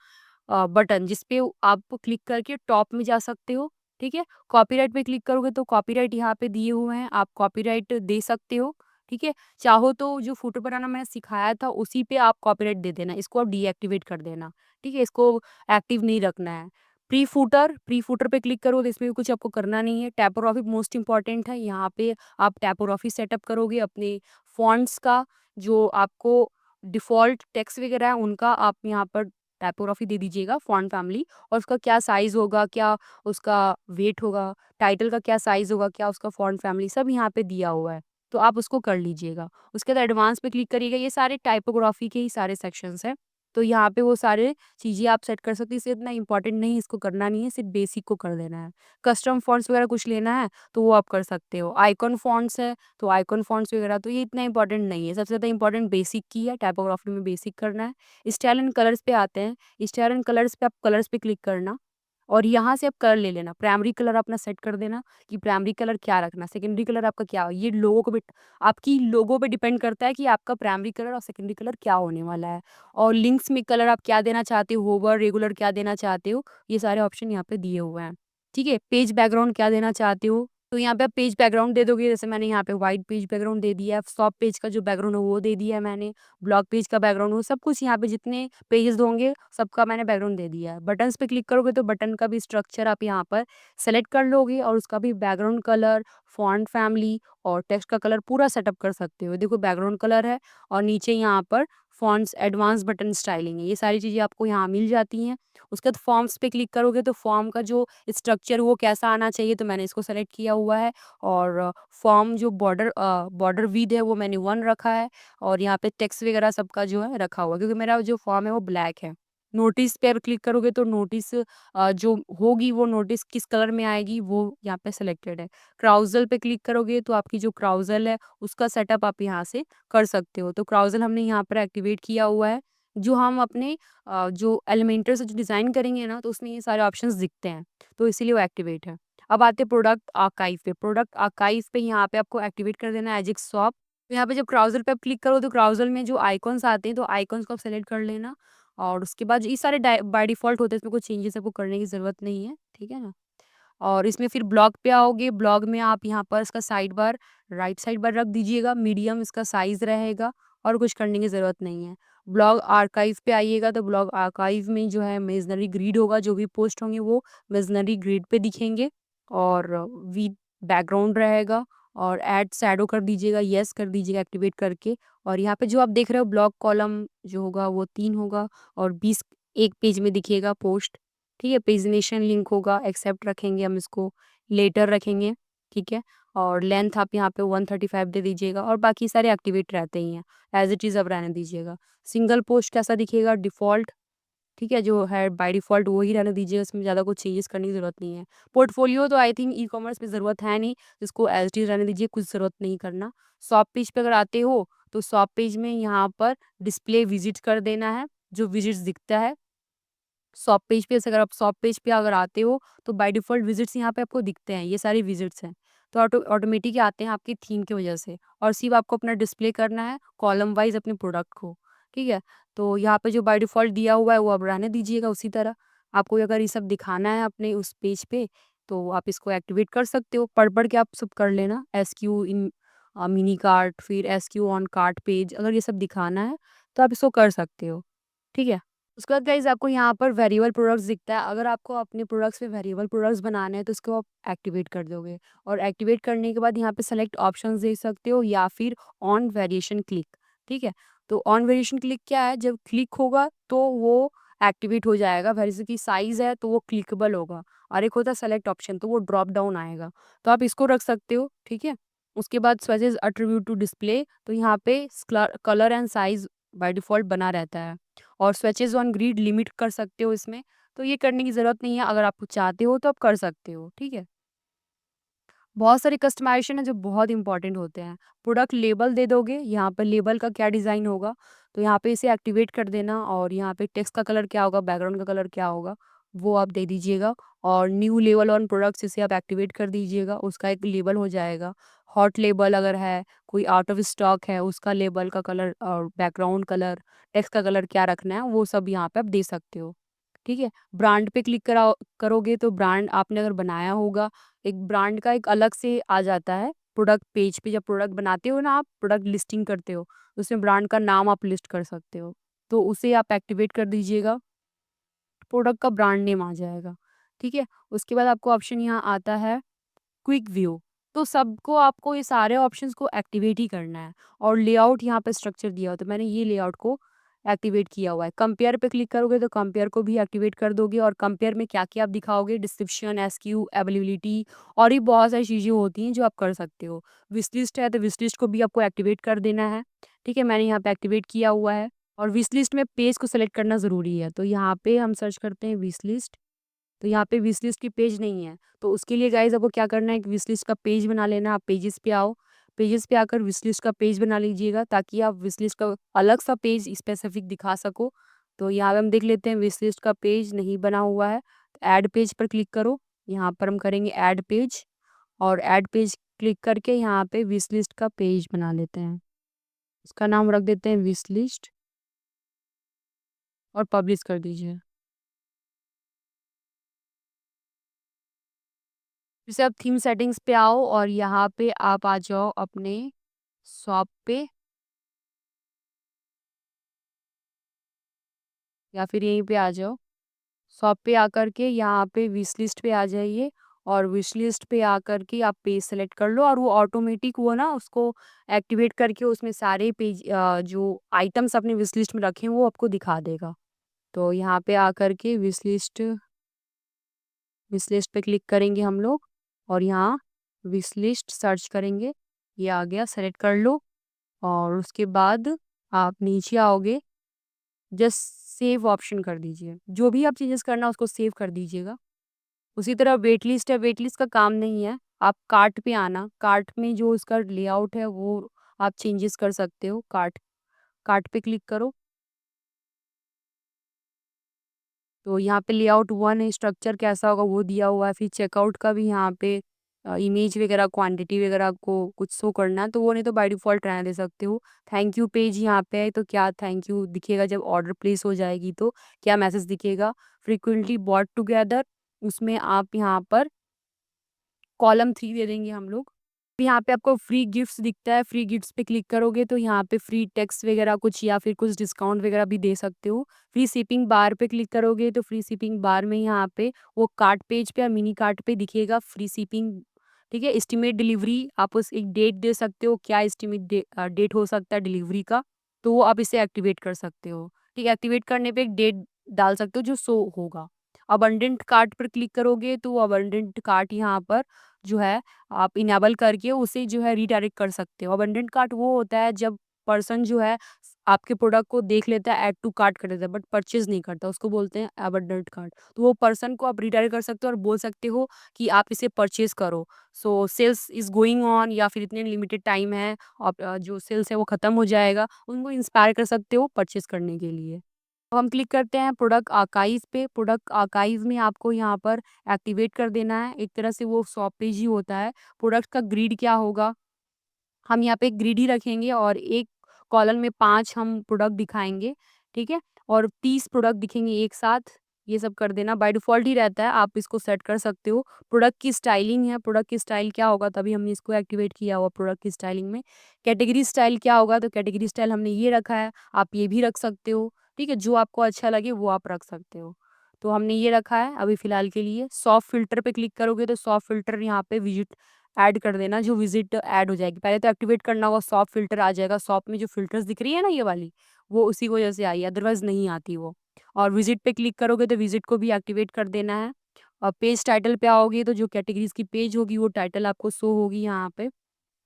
बटन, जिस पे आप क्लिक करके टॉप में जा सकते हो, ठीक है? कॉपीराइट पे क्लिक करोगे तो कॉपीराइट यहाँ पे दिए हुए हैं, आप कॉपीराइट दे सकते हो, ठीक है? चाहो तो जो फुटर बनाना मैंने सिखाया था उसी पे आप कॉपीराइट दे देना, इसको आप डीएक्टिवेट कर देना, ठीक है? इसको एक्टिव नहीं रखना है। प्री फुटर पे क्लिक करो तो इसमें भी कुछ आपको करना नहीं है। टाइपोग्राफी मोस्ट इम्पोर्टेंट है, यहाँ पे आप टाइपोग्राफी सेटअप करोगे अपने फ़ॉन्ट्स का, जो आपको डिफ़ॉल्ट टेक्स्ट वगैरह है उनका आप यहाँ पर टाइपोग्राफी दे दीजिएगा, फ़ॉन्ट फैमिली और उसका क्या साइज़ होगा, क्या उसका वेट होगा, टाइटल का क्या साइज़ होगा, क्या उसका फ़ॉन्ट फैमिली सब यहाँ पे दिया हुआ है, तो आप उसको कर लीजिएगा। उसके बाद एडवांस पे क्लिक करिएगा, ये सारे टाइपोग्राफी के ही सारे सेक्शंस हैं, तो यहाँ पे वो सारे चीज़ें आप सेट कर सकते हैं, इससे इतना इम्पोर्टेंट नहीं है, इसको करना नहीं है, सिर्फ बेसिक को कर देना है। कस्टम फ़ॉन्ट्स वगैरह कुछ लेना है, तो वो आप कर सकते हो। आइकॉन फ़ॉन्ट्स है, तो आइकॉन फ़ॉन्ट्स वगैरह तो ये इतना इम्पोर्टेंट नहीं है, सबसे ज़्यादा इम्पोर्टेंट बेसिक की है, टाइपोग्राफी में बेसिक करना है। स्टाइल एंड कलर्स पे आते हैं, स्टाइल एंड कलर्स पे आप कलर्स पे क्लिक करना और यहाँ से आप कलर ले लेना। प्राइमरी कलर अपना सेट कर देना कि प्राइमरी कलर क्या रखना, सेकेंडरी कलर आपका क्या हो, ये लोगों को भी आपकी लोगो पे डिपेंड करता है कि आपका प्राइमरी कलर और सेकेंडरी कलर क्या होने वाला है। और लिंक्स में कलर आप क्या देना चाहते हो, होवर, रेगुलर क्या देना चाहते हो, ये सारे ऑप्शन यहाँ पे दिए हुए हैं। ठीक है? पेज बैकग्राउंड क्या देना चाहते हो, तो यहाँ पे आप पेज बैकग्राउंड दे दोगे, जैसे मैंने यहाँ पे व्हाइट पेज बैकग्राउंड दे दिया है, सॉफ्ट पेज का जो बैकग्राउंड है वो दे दिया है मैंने, ब्लॉग पेज का बैकग्राउंड हो, सब कुछ यहाँ पे जितने पेजेस होंगे सबका मैंने बैकग्राउंड दे दिया है। बटन्स पे क्लिक करोगे तो बटन का भी स्ट्रक्चर आप यहाँ पर सेलेक्ट कर लोगे और उसका भी बैकग्राउंड कलर, फॉन्ट फैमिली और टेक्स्ट का कलर पूरा सेटअप कर सकते हो। देखो बैकग्राउंड कलर है और नीचे यहाँ पर फॉन्ट्स एडवांस बटन स्टाइलिंग है, ये सारी चीज़ें आपको यहाँ मिल जाती हैं। उसके बाद फॉर्म्स पे क्लिक करोगे तो फॉर्म का जो स्ट्रक्चर वो कैसा आना चाहिए, तो मैंने इसको सेलेक्ट किया हुआ है और फॉर्म जो बॉर्डर विड्थ है वो मैंने 1 रखा है और यहाँ पे टेक्स्ट वगैरह सबका जो है रखा हुआ है क्योंकि मेरा जो फॉर्म है वो ब्लैक है। नोटिस पे अगर क्लिक करोगे तो नोटिस जो होगी वो नोटिस किस कलर में आएगी वो यहाँ पे सिलेक्टेड है। क्राउज़ल पे क्लिक करोगे तो आपकी जो क्राउज़ल है उसका सेटअप आप यहाँ से कर सकते हो। तो क्राउज़ल हमने यहाँ पर एक्टिवेट किया हुआ है। जो हम अपने जो एलिमेंटर से जो डिज़ाइन करेंगे ना तो उसमें ये सारे ऑप्शंस दिखते हैं, तो इसीलिए वो एक्टिवेट है। अब आते हैं प्रोडक्ट आर्काइव पे। प्रोडक्ट आर्काइव पे यहाँ पे आपको एक्टिवेट कर देना है एजिक शॉप। तो यहाँ पे जब क्राउज़ल पे आप क्लिक करो तो क्राउज़ल में जो आइकॉन्स आते हैं तो आइकॉन्स को आप सेलेक्ट कर लेना और उसके बाद ये सारे बाय डिफ़ॉल्ट होते हैं, इसमें कोई चेंजेस आपको करने की ज़रूरत नहीं है, ठीक है ना? और इसमें फिर ब्लॉग पे आओगे, ब्लॉग में आप यहाँ पर इसका side bar right side bar रख दीजिएगा, मीडियम इसका साइज़ रहेगा और कुछ करने की ज़रूरत नहीं है। ब्लॉग आर्काइव पे आइएगा तो ब्लॉग आर्काइव में जो है इमेजिनरी ग्रिड होगा, जो भी पोस्ट होंगे वो इमेजिनरी ग्रिड पे दिखेंगे और विद बैकग्राउंड रहेगा और ऐड शैडो कर दीजिएगा, येस कर दीजिएगा एक्टिवेट करके और यहाँ पे जो आप देख रहे हो ब्लॉक कॉलम जो होगा वो 3 होगा और 20 एक पेज में दिखेगा पोस्ट, ठीक है? पेजिनेशन लिंक होगा, एक्सेप्ट रखेंगे हम इसको, लेटर रखेंगे, ठीक है? और लेंथ आप यहाँ पे 135 दे दीजिएगा और बाकी सारे एक्टिवेट रहते ही हैं, एज़ इट इज़ आप रहने दीजिएगा। सिंगल पोस्ट कैसा दिखेगा डिफ़ॉल्ट, ठीक है? जो है बाय डिफ़ॉल्ट वो ही रहने दीजिए, उसमें ज़्यादा कुछ चेंजेस करने की ज़रूरत नहीं है। पोर्टफ़ोलियो तो आई थिंक ई-कॉमर्स में ज़रूरत है नहीं, इसको एज़ इट इज़ रहने दीजिए, कुछ ज़रूरत नहीं करना। शॉप पेज पे अगर आते हो, तो शॉप पेज में यहाँ पर डिस्प्ले विज़िट्स कर देना है, जो विज़िट्स दिखता है। शॉप पेज पे से अगर आप शॉप पेज पे अगर आते हो, तो बाय डिफ़ॉल्ट विज़िट्स यहाँ पे आपको दिखते हैं, ये सारे विज़िट्स हैं। तो ऑटोमेटिक ही आते हैं आपकी थीम की वजह से और सिर्फ़ आपको अपना डिस्प्ले करना है कॉलम वाइज़ अपने प्रोडक्ट को, ठीक है? तो यहाँ पे जो बाय डिफ़ॉल्ट दिया हुआ है, वो आप रहने दीजिएगा उसी तरह। आपको अगर ये सब दिखाना है अपने उस पेज पे, तो आप इसको एक्टिवेट कर सकते हो। पढ़-पढ़ के आप सब कर लेना, एसक्यू इन मिनी कार्ट, फिर एसक्यू ऑन कार्ट पेज, अगर ये सब दिखाना है, तो आप इसको कर सकते हो, ठीक है? उसके बाद गाइज़ आपको यहाँ पर वेरिएबल प्रोडक्ट्स दिखता है। अगर आपको अपने प्रोडक्ट्स में वेरिएबल प्रोडक्ट्स बनाने हैं तो इसको आप एक्टिवेट कर दोगे और एक्टिवेट करने के बाद यहाँ पे सेलेक्ट ऑप्शंस दे सकते हो या फिर ऑन वेरिएशन क्लिक, ठीक है? तो ऑन वेरिएशन क्लिक क्या है, जब क्लिक होगा तो वो एक्टिवेट हो जाएगा। जैसे कि साइज़ है तो वो क्लिकेबल होगा और एक होता है सेलेक्ट ऑप्शन, तो वो ड्रॉप डाउन आएगा। तो आप इसको रख सकते हो, ठीक है? उसके बाद स्विचेस एट्रीब्यूट टू डिस्प्ले, तो यहाँ पे colour and size by default बना रहता है। और स्विचेस ऑन ग्रिड लिमिट कर सकते हो इसमें, तो ये करने की ज़रूरत नहीं है, अगर आप चाहते हो तो आप कर सकते हो, ठीक है? बहुत सारे कस्टमाइज़ेशन है जो बहुत इम्पोर्टेंट होते हैं। प्रोडक्ट लेबल दे दोगे, यहाँ पर लेबल का क्या डिज़ाइन होगा, तो यहाँ पे इसे एक्टिवेट कर देना और यहाँ पे टेक्स्ट का कलर क्या होगा, बैकग्राउंड का कलर क्या होगा, वो आप दे दीजिएगा और न्यू लेबल ऑन प्रोडक्ट्स इसे आप एक्टिवेट कर दीजिएगा, उसका एक लेबल हो जाएगा। हॉट लेबल अगर है, कोई आउट ऑफ स्टॉक है, उसका लेबल का कलर और बैकग्राउंड कलर, टेक्स्ट का कलर क्या रखना है, वो सब यहाँ पे आप दे सकते हो, ठीक है? ब्रांड पे क्लिक करोगे तो ब्रांड आपने अगर बनाया होगा, एक ब्रांड का एक अलग से आ जाता है प्रोडक्ट पेज पे। जब प्रोडक्ट बनाते हो ना आप, प्रोडक्ट लिस्टिंग करते हो, उसमें ब्रांड का नाम आप लिस्ट कर सकते हो, तो उसे आप एक्टिवेट कर दीजिएगा, प्रोडक्ट का ब्रांड नेम आ जाएगा, ठीक है? उसके बाद आपको ऑप्शन यहाँ आता है क्विक व्यू, तो सबको आपको ये सारे ऑप्शंस को एक्टिवेट ही करना है और लेआउट यहाँ पे स्ट्रक्चर दिया हुआ है, तो मैंने ये लेआउट को एक्टिवेट किया हुआ है। कंपेयर पे क्लिक करोगे तो कंपेयर को भी एक्टिवेट कर दोगे और कंपेयर में क्या-क्या आप दिखाओगे, डिस्क्रिप्शन, एसक्यू, अवेलेबिलिटी और भी बहुत सारी चीज़ें होती हैं जो आप कर सकते हो। विश लिस्ट है तो विश लिस्ट को भी आपको एक्टिवेट कर देना है, ठीक है? मैंने यहाँ पे एक्टिवेट किया हुआ है और विश लिस्ट में पेज को सेलेक्ट करना ज़रूरी है, तो यहाँ पे हम सर्च करते हैं विश लिस्ट, तो यहाँ पे विश लिस्ट की पेज नहीं है, तो उसके लिए गाइज़ आपको क्या करना है, एक विश लिस्ट का पेज बना लेना। आप पेजेस पे आओ, पेजेस पे आकर विश लिस्ट का पेज बना लीजिएगा ताकि आप विश लिस्ट का अलग सा पेज स्पेसिफिक दिखा सको। तो यहाँ पे हम देख लेते हैं विश लिस्ट का पेज नहीं बना हुआ है, तो ऐड पेज पर क्लिक करो, यहाँ पर हम करेंगे ऐड पेज और ऐड पेज क्लिक करके यहाँ पे विश लिस्ट का पेज बना लेते हैं। उसका नाम रख देते हैं विश लिस्ट और पब्लिश कर दीजिए। फिर से आप थीम सेटिंग्स पे आओ और यहाँ पे आप आ जाओ अपने शॉप पे या फिर यहीं पे आ जाओ। शॉप पे आकर के यहाँ पे विश लिस्ट पे आ जाइए और विश लिस्ट पे आकर के आप पेज सेलेक्ट कर लो और वो ऑटोमेटिक वो ना उसको एक्टिवेट करके उसमें सारे पेज जो आइटम्स अपने विश लिस्ट में रखे हैं वो आपको दिखा देगा। तो यहाँ पे आकर के विश लिस्ट पे क्लिक करेंगे हम लोग और यहाँ विश लिस्ट सर्च करेंगे, ये आ गया, सेलेक्ट कर लो और उसके बाद आप नीचे आओगे, जस्ट सेव ऑप्शन कर दीजिए। जो भी आप चेंजेस करना है उसको सेव कर दीजिएगा। उसी तरह वेट लिस्ट है, वेट लिस्ट का काम नहीं है। आप कार्ट पे आना, कार्ट में जो उसका लेआउट है वो आप चेंजेस कर सकते हो। कार्ट कार्ट पे क्लिक करो, तो यहाँ पे लेआउट 1 है, स्ट्रक्चर कैसा होगा वो दिया हुआ है। फिर चेकआउट का भी यहाँ पे इमेज वगैरह, क्वांटिटी वगैरह आपको कुछ शो करना है तो वो नहीं तो बाय डिफ़ॉल्ट रहने दे सकते हो। थैंक यू पेज यहाँ पे है, तो क्या थैंक यू दिखेगा जब ऑर्डर प्लेस हो जाएगी तो क्या मैसेज दिखेगा? फ्रीक्वेंटली बॉट टुगेदर, उसमें आप यहाँ पर कॉलम 3 दे देंगे हम लोग। यहाँ पे आपको फ्री गिफ्ट्स दिखता है, फ्री गिफ्ट्स पे क्लिक करोगे तो यहाँ पे फ्री टेक्स्ट वगैरह कुछ या फिर कुछ डिस्काउंट वगैरह भी दे सकते हो। फ्री शिपिंग बार पे क्लिक करोगे तो फ्री शिपिंग बार में यहाँ पे वो कार्ट पेज पे या मिनी कार्ट पे दिखेगा फ्री शिपिंग ठीक है। एस्टिमेट डिलीवरी आप उस एक डेट दे सकते हो, क्या एस्टिमेट डेट हो सकता है डिलीवरी का, तो वो आप इसे एक्टिवेट कर सकते हो। ठीक है, एक्टिवेट करने पे एक डेट डाल सकते हो जो शो होगा। अबंडेंट कार्ट पर क्लिक करोगे तो वो अबंडेंट कार्ट यहाँ पर जो है आप इनेबल करके उसे जो है रीडायरेक्ट कर सकते हो। अबंडेंट कार्ट वो होता है जब पर्सन जो है आपके प्रोडक्ट को देख लेता है, ऐड टू कार्ट कर देता है, बट परचेज नहीं करता, उसको बोलते हैं अबंडेंट कार्ट। तो वो पर्सन को आप रीडायरेक्ट कर सकते हो और बोल सकते हो कि आप इसे परचेज करो। So sales is going on, या फिर इतने लिमिटेड टाइम है, जो सेल्स है वो खत्म हो जाएगा, उनको इंस्पायर कर सकते हो परचेज करने के लिए। तो हम क्लिक करते हैं प्रोडक्ट आर्काइव पे। प्रोडक्ट आर्काइव में आपको यहाँ पर एक्टिवेट कर देना है, एक तरह से वो शॉप पेज ही होता है। प्रोडक्ट का ग्रिड क्या होगा, हम यहाँ पे ग्रिड ही रखेंगे और एक कॉलम में 5 हम प्रोडक्ट दिखाएँगे, ठीक है? और 30 प्रोडक्ट दिखेंगे एक साथ, ये सब कर देना। बाय डिफ़ॉल्ट ही रहता है, आप इसको सेट कर सकते हो। प्रोडक्ट की स्टाइलिंग है, प्रोडक्ट की स्टाइल क्या होगा, तभी हमने इसको एक्टिवेट किया हुआ प्रोडक्ट की स्टाइलिंग में। कैटेगरी स्टाइल क्या होगा, तो कैटेगरी स्टाइल हमने ये रखा है, आप ये भी रख सकते हो, ठीक है? जो आपको अच्छा लगे वो आप रख सकते हो। तो हमने ये रखा है अभी फ़िलहाल के लिए। सॉफ्ट फ़िल्टर पे क्लिक करोगे तो सॉफ्ट फ़िल्टर यहाँ पे विज़िट ऐड कर देना, जो विज़िट ऐड हो जाएगी। पहले तो एक्टिवेट करना होगा, सॉफ्ट फ़िल्टर आ जाएगा। सॉफ्ट में जो फ़िल्टर्स दिख रही है ना ये वाली, वो उसी वजह से आई है, अदरवाइज़ नहीं आती वो। और विज़िट पे क्लिक करोगे तो विज़िट को भी एक्टिवेट कर देना है। और पेज टाइटल पे आओगे तो जो कैटेगरीज़ की पेज होगी वो टाइटल आपको शो होगी यहाँ पे।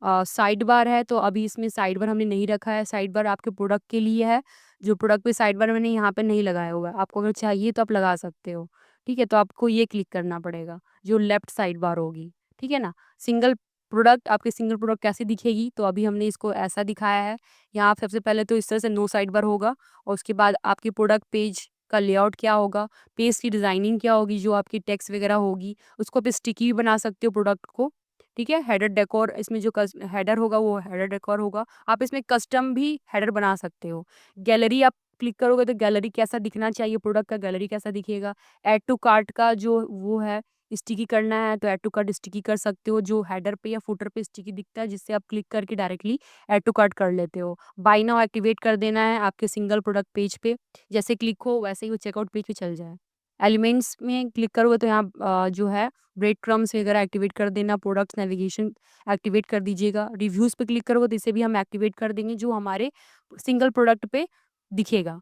साइड बार है तो अभी इसमें साइड बार हमने नहीं रखा है, साइड बार आपके प्रोडक्ट के लिए है। जो प्रोडक्ट पे साइड बार मैंने यहाँ पे नहीं लगाया हुआ है, आपको अगर चाहिए तो आप लगा सकते हो, ठीक है? तो आपको ये क्लिक करना पड़ेगा, जो लेफ्ट साइड बार होगी, ठीक है ना? सिंगल प्रोडक्ट, आपके सिंगल प्रोडक्ट कैसे दिखेगी, तो अभी हमने इसको ऐसा दिखाया है। यहाँ सबसे पहले तो इस तरह से नो साइड बार होगा और उसके बाद आपके प्रोडक्ट पेज का लेआउट क्या होगा, पेज की डिज़ाइनिंग क्या होगी, जो आपकी टेक्स्ट वगैरह होगी, उसको आप स्टिकी भी बना सकते हो प्रोडक्ट को। ठीक है, हेडर डेकोर, इसमें जो हेडर होगा वो हेडर डेकोर होगा। आप इसमें कस्टम भी हेडर बना सकते हो। गैलरी आप क्लिक करोगे तो गैलरी कैसा दिखना चाहिए, प्रोडक्ट का गैलरी कैसा दिखेगा। ऐड टू कार्ट का जो वो है स्टिकी करना है तो ऐड टू कार्ट स्टिकी कर सकते हो, जो हेडर पे या फुटर पे स्टिकी दिखता है जिससे आप क्लिक करके डायरेक्टली ऐड टू कार्ट कर लेते हो। बाय नाउ एक्टिवेट कर देना है आपके सिंगल प्रोडक्ट पेज पे, जैसे क्लिक हो वैसे ही वो चेकआउट पेज पे चल जाए। एलिमेंट्स में क्लिक करोगे तो यहाँ जो है ब्रेड क्रम्स वगैरह एक्टिवेट कर देना, प्रोडक्ट्स नेविगेशन एक्टिवेट कर दीजिएगा। रिव्यूज़ पे क्लिक करोगे तो इसे भी हम एक्टिवेट कर देंगे, जो हमारे सिंगल प्रोडक्ट पे दिखेगा।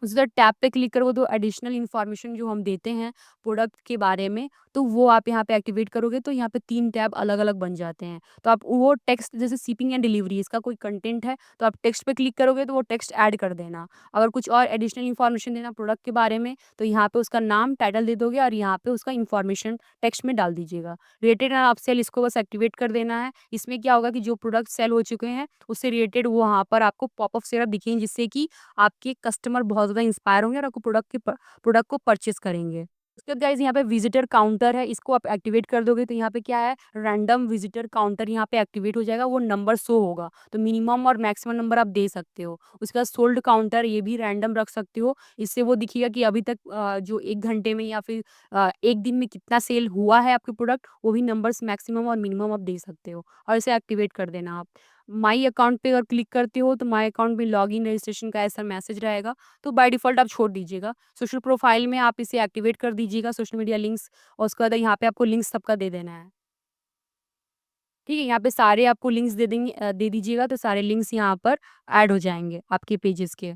उसी तरह टैब पे क्लिक करोगे तो एडिशनल इन्फॉर्मेशन जो हम देते हैं प्रोडक्ट के बारे में, तो वो आप यहाँ पे एक्टिवेट करोगे तो यहाँ पे 3 टैब अलग-अलग बन जाते हैं। तो आप वो टेक्स्ट, जैसे शिपिंग एंड डिलीवरी, इसका कोई कंटेंट है तो आप टेक्स्ट पे क्लिक करोगे तो वो टेक्स्ट ऐड कर देना। अगर कुछ और एडिशनल इन्फॉर्मेशन देना प्रोडक्ट के बारे में तो यहाँ पे उसका नाम, टाइटल दे दोगे और यहाँ पे उसका इन्फॉर्मेशन टेक्स्ट में डाल दीजिएगा। रेटेड एंड अपसेल, इसको बस एक्टिवेट कर देना है। इसमें क्या होगा कि जो प्रोडक्ट सेल हो चुके हैं उससे रिलेटेड वो वहाँ पर आपको पॉपअप सिर्फ दिखेंगे, जिससे कि आपके कस्टमर बहुत ज़्यादा इंस्पायर होंगे और आपको प्रोडक्ट को परचेज़ करेंगे। उसके बाद गाइज़ यहाँ पे विज़िटर काउंटर है, इसको आप एक्टिवेट कर दोगे तो यहाँ पे क्या है, रैंडम विज़िटर काउंटर यहाँ पे एक्टिवेट हो जाएगा, वो नंबर शो होगा। तो मिनिमम और मैक्सिमम नंबर आप दे सकते हो। उसके बाद सोल्ड काउंटर, ये भी रैंडम रख सकते हो। इससे वो दिखेगा कि अभी तक जो 1 घंटे में या फिर 1 दिन में कितना सेल हुआ है आपके प्रोडक्ट, वो भी नंबर्स मैक्सिमम और मिनिमम आप दे सकते हो और इसे एक्टिवेट कर देना आप। माई अकाउंट पे अगर क्लिक करते हो तो माई अकाउंट में लॉगिन रजिस्ट्रेशन का ऐसा मैसेज रहेगा, तो बाय डिफ़ॉल्ट आप छोड़ दीजिएगा। सोशल प्रोफाइल में आप इसे एक्टिवेट कर दीजिएगा, सोशल मीडिया लिंक्स, और उसके बाद यहाँ पे आपको लिंक्स सबका दे देना है। ठीक है, यहाँ पे सारे आपको लिंक्स दे दीजिएगा तो सारे लिंक्स यहाँ पर ऐड हो जाएँगे आपके पेजेज़ के।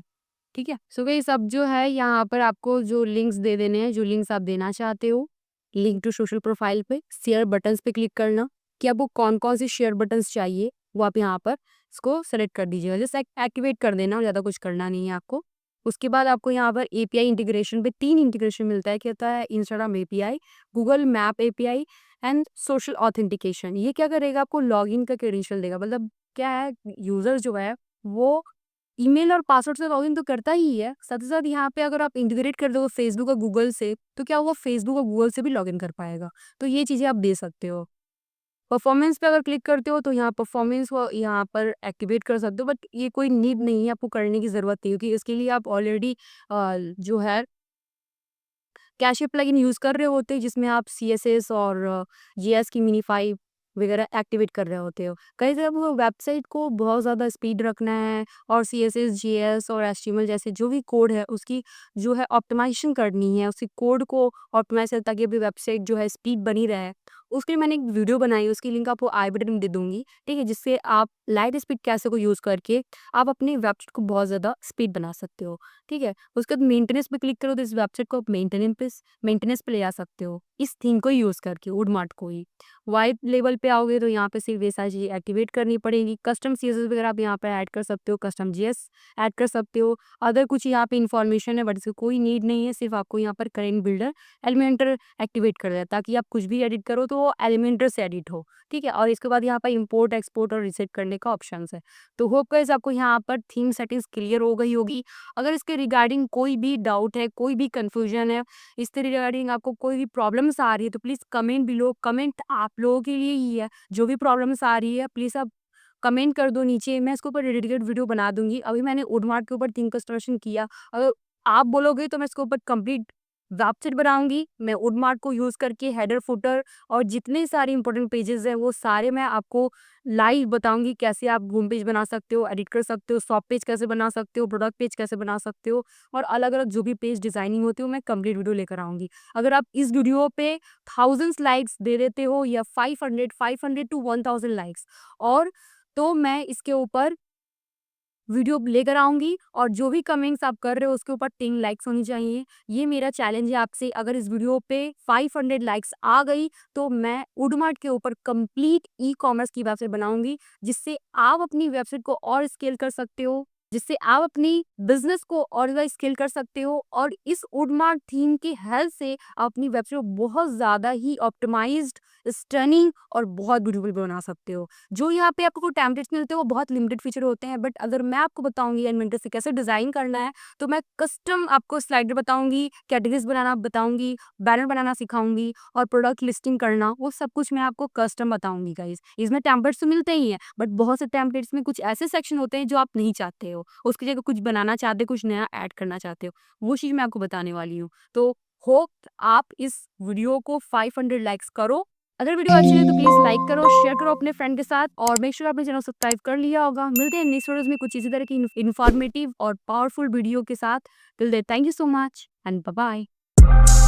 ठीक है? सो गाइस अब जो है यहाँ पर आपको जो लिंक्स दे देने हैं, जो लिंक्स आप देना चाहते हो, लिंक टू सोशल प्रोफाइल पे, शेयर बटन्स पे क्लिक करना कि आपको कौन-कौन से शेयर बटन्स चाहिए, वो आप यहाँ पर इसको सेलेक्ट कर दीजिएगा। जस्ट एक्टिवेट कर देना, ज़्यादा कुछ करना नहीं है आपको। उसके बाद आपको यहाँ पर एपीआई इंटीग्रेशन पे 3 इंटीग्रेशन मिलता है, क्या होता है, Instagram API, Google map API and social authentication. ये क्या करेगा, आपको लॉगिन का क्रेडेंशियल देगा। मतलब क्या है, यूज़र जो है वो ईमेल और पासवर्ड से लॉगिन तो करता ही है, साथ ही साथ यहाँ पे अगर आप इंटीग्रेट कर दोगे फेसबुक और गूगल से, तो क्या होगा, फेसबुक और गूगल से भी लॉगिन कर पाएगा। तो ये चीज़ें आप दे सकते हो। परफॉर्मेंस पे अगर क्लिक करते हो तो यहाँ परफॉर्मेंस को यहाँ पर एक्टिवेट कर सकते हो, बट ये कोई नीड नहीं है, आपको करने की ज़रूरत नहीं है, क्योंकि इसके लिए आप ऑलरेडी जो है कैशे प्लगइन यूज़ कर रहे होते हैं, जिसमें आप सीएसएस और जीएस की मिनिफाई वगैरह एक्टिवेट कर रहे होते हो। कहीं जब वो वेबसाइट को बहुत ज़्यादा स्पीड रखना है और सीएसएस, जीएस और एचटीएमएल जैसे जो भी कोड है उसकी जो है ऑप्टिमाइज़ेशन करनी है, उसी कोड को ऑप्टिमाइज़ ताकि आपकी वेबसाइट जो है स्पीड बनी रहे। उसके लिए मैंने एक वीडियो बनाई है, उसकी लिंक आपको आई बटन में दे दूँगी, ठीक है? जिससे आप लाइट स्पीड कैसे को यूज़ करके आप अपनी वेबसाइट को बहुत ज़्यादा स्पीड बना सकते हो, ठीक है? उसके बाद मेंटेनेंस पे क्लिक करो तो इस वेबसाइट को आप मेंटेनेंस पे ले आ सकते हो, इस थीम को यूज़ करके, वुडमार्ट को ही। वाइट लेवल पे आओगे तो यहाँ पे सिर्फ ये सारी चीज़ें एक्टिवेट करनी पड़ेंगी। कस्टम सीएसएस वगैरह आप यहाँ पे ऐड कर सकते हो, कस्टम जीएस ऐड कर सकते हो। अदर कुछ यहाँ पे इन्फॉर्मेशन है बट इसकी कोई नीड नहीं है, सिर्फ आपको यहाँ पर करेंट बिल्डर एलिमेंटर एक्टिवेट कर दें ताकि आप कुछ भी एडिट करो तो वो एलिमेंटर से एडिट हो, ठीक है? और इसके बाद यहाँ पर इम्पोर्ट, एक्सपोर्ट और रीसेट करने का ऑप्शंस है। तो होप गाइस आपको यहाँ पर थीम सेटिंग्स क्लियर हो गई होगी। अगर इसके रिगार्डिंग कोई भी डाउट है, कोई भी कन्फ्यूजन है, इसके रिगार्डिंग आपको कोई भी प्रॉब्लम्स आ रही है तो प्लीज़ कमेंट बिलो, कमेंट आप लोगों के लिए ही है। जो भी प्रॉब्लम्स आ रही है प्लीज़ आप कमेंट कर दो नीचे, मैं इसके ऊपर डेडिकेटेड वीडियो बना दूँगी। अभी मैंने वुडमार्ट के ऊपर थीम कंस्ट्रक्शन किया, अगर आप बोलोगे तो मैं इसके ऊपर कंप्लीट वेबसाइट बनाऊँगी। मैं वुडमार्ट को यूज़ करके हेडर, फुटर और जितने सारे इंपॉर्टेंट पेजेज़ हैं वो सारे मैं आपको लाइव बताऊँगी कैसे आप होम पेज बना सकते हो, एडिट कर सकते हो, शॉप पेज कैसे बना सकते हो, प्रोडक्ट पेज कैसे बना सकते हो और अलग-अलग जो भी पेज डिज़ाइनिंग होती है वो मैं कंप्लीट वीडियो लेकर आऊँगी। अगर आप इस वीडियो पे थाउज़ेंड्स लाइक्स दे देते हो या 500 टू 1000 लाइक्स और तो मैं इसके ऊपर वीडियो लेकर आऊँगी और जो भी कमेंट्स आप कर रहे हो उसके ऊपर 3 लाइक्स होनी चाहिए। ये मेरा चैलेंज है आपसे, अगर इस वीडियो पे 500 लाइक्स आ गई तो मैं वुडमार्ट के ऊपर कंप्लीट ई-कॉमर्स की वेबसाइट बनाऊँगी, जिससे आप अपनी वेबसाइट को और स्केल कर सकते हो, जिससे आप अपनी बिज़नेस को और ज़्यादा स्केल कर सकते हो और इस वुडमार्ट थीम की हेल्प से आप अपनी वेबसाइट को बहुत ज़्यादा ही ऑप्टिमाइज़्ड, स्टनिंग और बहुत ब्यूटीफुल बना सकते हो। जो यहाँ पे आपको टेम्पलेट्स मिलते हैं वो बहुत लिमिटेड फीचर होते हैं, बट अगर मैं आपको बताऊँगी इन्वेंटर से कैसे डिज़ाइन करना है, तो मैं कस्टम आपको स्लाइडर बताऊँगी, कैटेगरीज़ बनाना बताऊँगी, बैनर बनाना सिखाऊँगी और प्रोडक्ट लिस्टिंग करना, वो सब कुछ मैं आपको कस्टम बताऊँगी गाइज़। इसमें टेम्पलेट्स तो मिलते ही हैं, बट बहुत से टेम्पलेट्स में कुछ ऐसे सेक्शन होते हैं जो आप नहीं चाहते हो। उसकी जगह कुछ बनाना चाहते हो, कुछ नया ऐड करना चाहते हो, वो चीज़ मैं आपको बताने वाली हूँ। तो होप आप इस वीडियो को 500 लाइक्स करो। अगर वीडियो अच्छी लगे तो प्लीज़ लाइक करो, शेयर करो अपने फ्रेंड के साथ और मेक श्योर आपने चैनल सब्सक्राइब कर लिया होगा। मिलते हैं नेक्स्ट वीडियोज़ में कुछ इसी तरह की इन्फॉर्मेटिव और पावरफुल वीडियो के साथ। Till then thank you so much and bye bye.